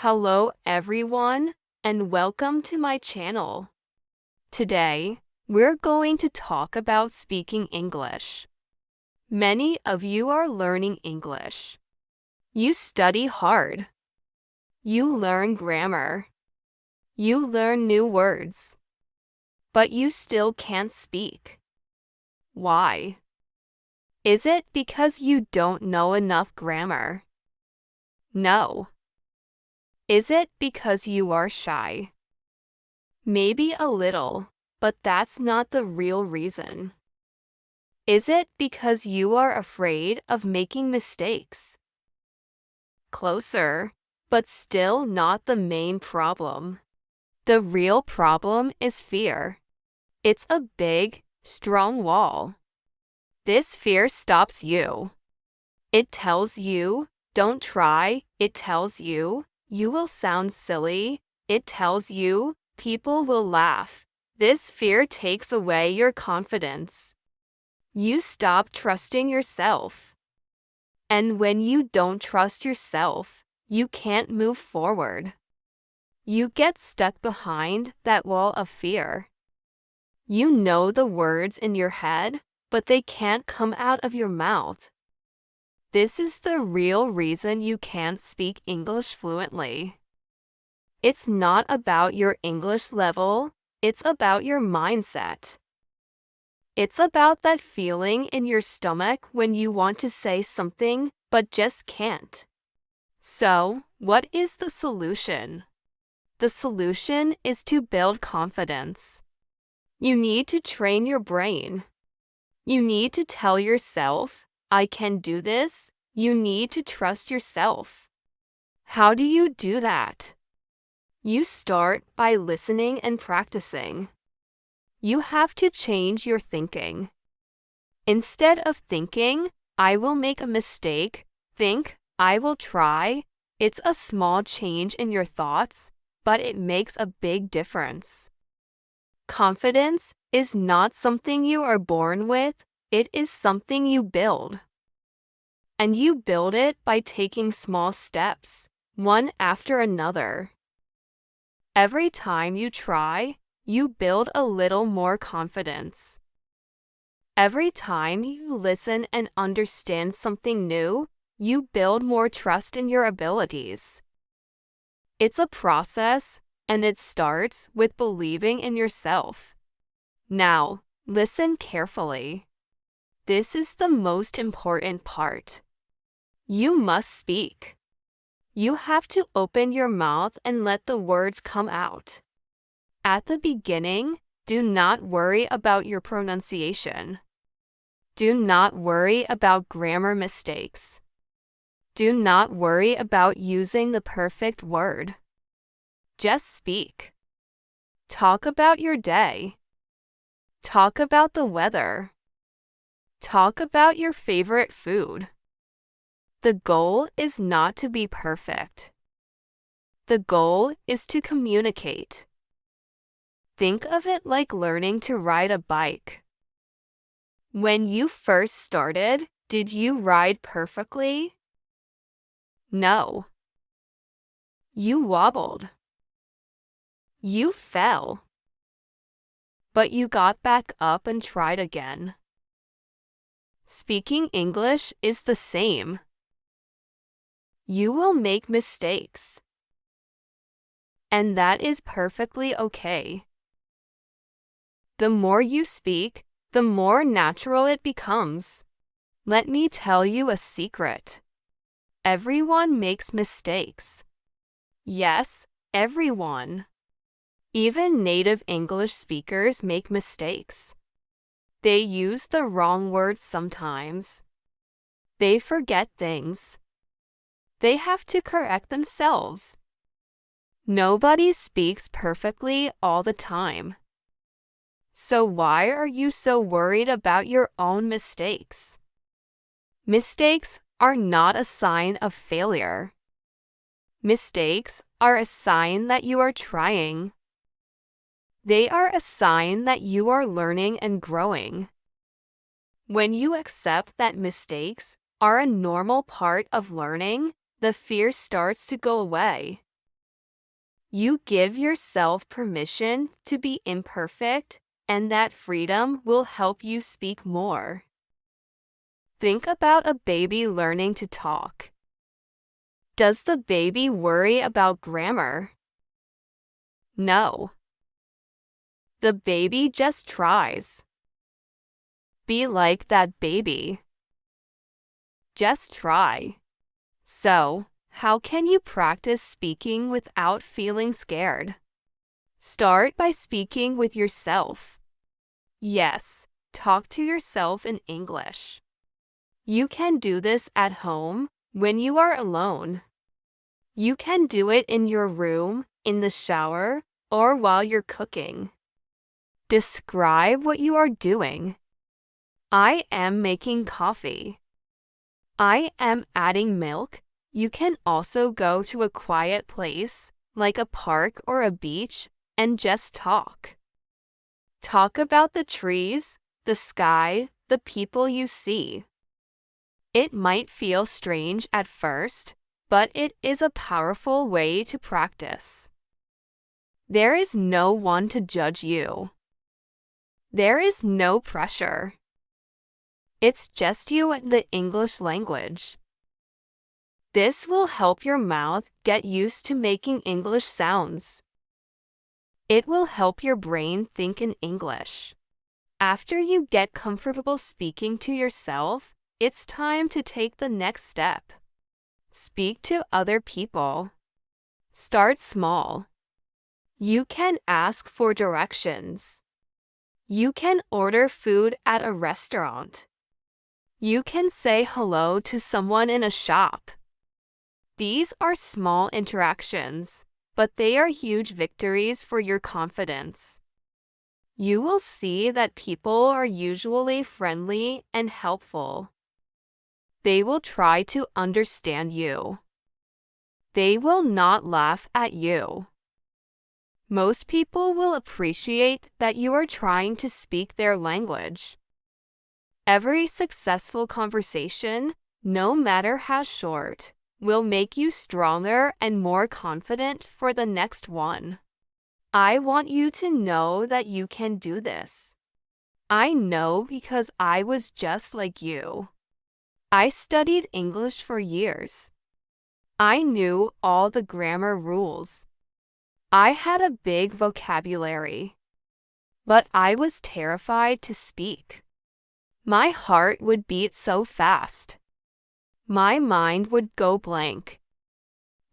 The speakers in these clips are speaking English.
Hello everyone, and welcome to my channel. Today, we're going to talk about speaking English. Many of you are learning English. You study hard. You learn grammar. You learn new words. But you still can't speak. Why? Is it because you don't know enough grammar? No. Is it because you are shy? Maybe a little, but that's not the real reason. Is it because you are afraid of making mistakes? Closer, but still not the main problem. The real problem is fear. It's a big, strong wall. This fear stops you. It tells you, don't try. It tells you, you will sound silly. It tells you, people will laugh. This fear takes away your confidence. You stop trusting yourself. And when you don't trust yourself, you can't move forward. You get stuck behind that wall of fear. You know the words in your head, but they can't come out of your mouth. This is the real reason you can't speak English fluently. It's not about your English level, it's about your mindset. It's about that feeling in your stomach when you want to say something but just can't. So, what is the solution? The solution is to build confidence. You need to train your brain. You need to tell yourself, I can do this. You need to trust yourself. How do you do that? You start by listening and practicing. You have to change your thinking. Instead of thinking, I will make a mistake, think, I will try. It's a small change in your thoughts, but it makes a big difference. Confidence is not something you are born with, it is something you build. And you build it by taking small steps, one after another. Every time you try, you build a little more confidence. Every time you listen and understand something new, you build more trust in your abilities. It's a process, and it starts with believing in yourself. Now, listen carefully. This is the most important part. You must speak. You have to open your mouth and let the words come out. At the beginning, do not worry about your pronunciation. Do not worry about grammar mistakes. Do not worry about using the perfect word. Just speak. Talk about your day. Talk about the weather. Talk about your favorite food. The goal is not to be perfect. The goal is to communicate. Think of it like learning to ride a bike. When you first started, did you ride perfectly? No. You wobbled. You fell. But you got back up and tried again. Speaking English is the same. You will make mistakes. And that is perfectly okay. The more you speak, the more natural it becomes. Let me tell you a secret. Everyone makes mistakes. Yes, everyone. Even native English speakers make mistakes. They use the wrong words sometimes. They forget things. They have to correct themselves. Nobody speaks perfectly all the time. So why are you so worried about your own mistakes? Mistakes are not a sign of failure. Mistakes are a sign that you are trying. They are a sign that you are learning and growing. When you accept that mistakes are a normal part of learning, the fear starts to go away. You give yourself permission to be imperfect, and that freedom will help you speak more. Think about a baby learning to talk. Does the baby worry about grammar? No. The baby just tries. Be like that baby. Just try. So, how can you practice speaking without feeling scared? Start by speaking with yourself. Yes, talk to yourself in English. You can do this at home, when you are alone. You can do it in your room, in the shower, or while you're cooking. Describe what you are doing. I am making coffee. I am adding milk. You can also go to a quiet place, like a park or a beach, and just talk. Talk about the trees, the sky, the people you see. It might feel strange at first, but it is a powerful way to practice. There is no one to judge you. There is no pressure. It's just you and the English language. This will help your mouth get used to making English sounds. It will help your brain think in English. After you get comfortable speaking to yourself, it's time to take the next step. Speak to other people. Start small. You can ask for directions. You can order food at a restaurant. You can say hello to someone in a shop. These are small interactions, but they are huge victories for your confidence. You will see that people are usually friendly and helpful. They will try to understand you. They will not laugh at you. Most people will appreciate that you are trying to speak their language. Every successful conversation, no matter how short, will make you stronger and more confident for the next one. I want you to know that you can do this. I know because I was just like you. I studied English for years. I knew all the grammar rules. I had a big vocabulary. But I was terrified to speak. My heart would beat so fast. My mind would go blank.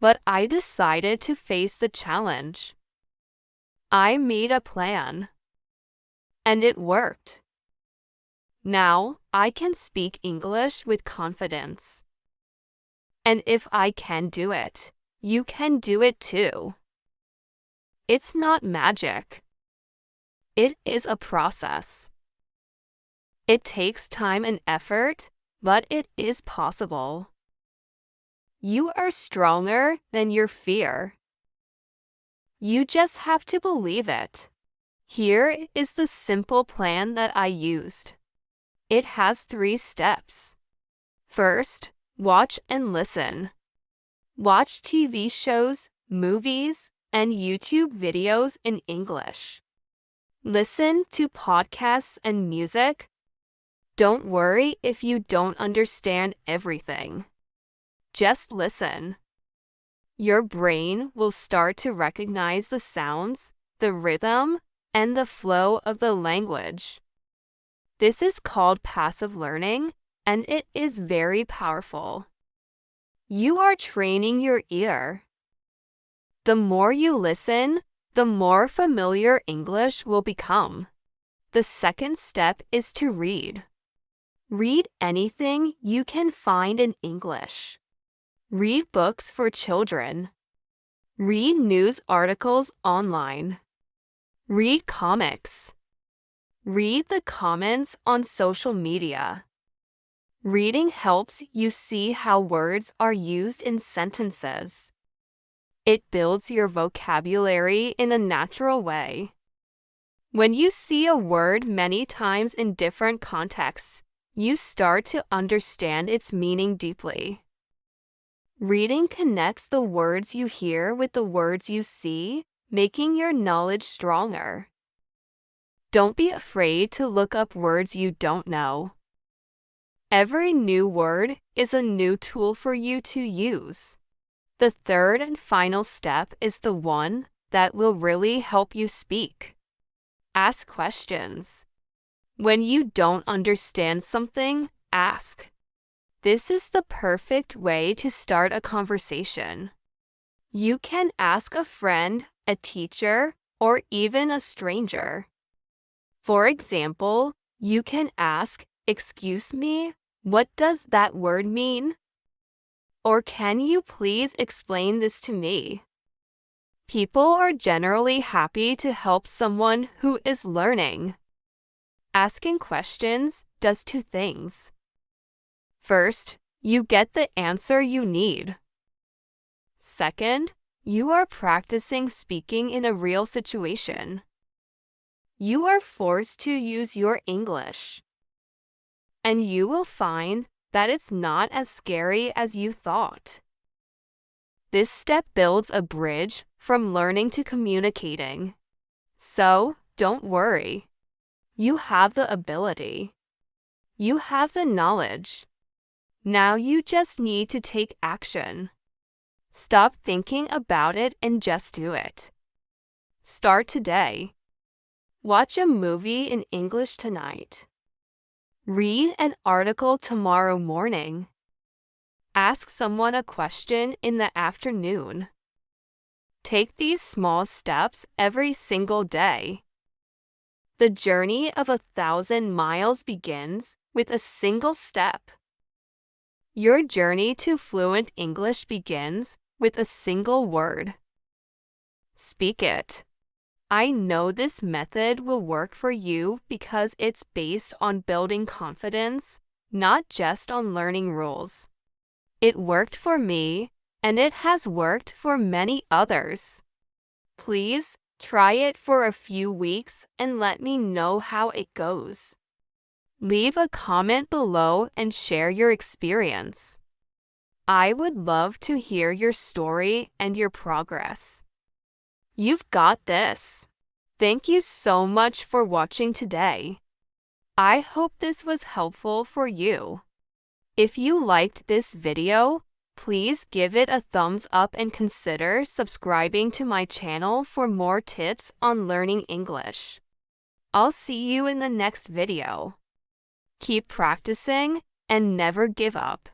But I decided to face the challenge. I made a plan. And it worked. Now, I can speak English with confidence. And if I can do it, you can do it too. It's not magic. It is a process. It takes time and effort, but it is possible. You are stronger than your fear. You just have to believe it. Here is the simple plan that I used. It has 3 steps. First, watch and listen. Watch TV shows, movies, and YouTube videos in English. Listen to podcasts and music. Don't worry if you don't understand everything. Just listen. Your brain will start to recognize the sounds, the rhythm, and the flow of the language. This is called passive learning, and it is very powerful. You are training your ear. The more you listen, the more familiar English will become. The second step is to read. Read anything you can find in English. Read books for children. Read news articles online. Read comics. Read the comments on social media. Reading helps you see how words are used in sentences. It builds your vocabulary in a natural way. When you see a word many times in different contexts, you start to understand its meaning deeply. Reading connects the words you hear with the words you see, making your knowledge stronger. Don't be afraid to look up words you don't know. Every new word is a new tool for you to use. The third and final step is the one that will really help you speak. Ask questions. When you don't understand something, ask. This is the perfect way to start a conversation. You can ask a friend, a teacher, or even a stranger. For example, you can ask, "Excuse me, what does that word mean?" Or, "Can you please explain this to me?" People are generally happy to help someone who is learning. Asking questions does two things. First, you get the answer you need. Second, you are practicing speaking in a real situation. You are forced to use your English. And you will find that it's not as scary as you thought. This step builds a bridge from learning to communicating. So, don't worry. You have the ability. You have the knowledge. Now you just need to take action. Stop thinking about it and just do it. Start today. Watch a movie in English tonight. Read an article tomorrow morning. Ask someone a question in the afternoon. Take these small steps every single day. The journey of 1,000 miles begins with a single step. Your journey to fluent English begins with a single word. Speak it. I know this method will work for you because it's based on building confidence, not just on learning rules. It worked for me, and it has worked for many others. Please try it for a few weeks and let me know how it goes. Leave a comment below and share your experience. I would love to hear your story and your progress. You've got this. Thank you so much for watching today. I hope this was helpful for you. If you liked this video, please give it a thumbs up and consider subscribing to my channel for more tips on learning English. I'll see you in the next video. Keep practicing and never give up.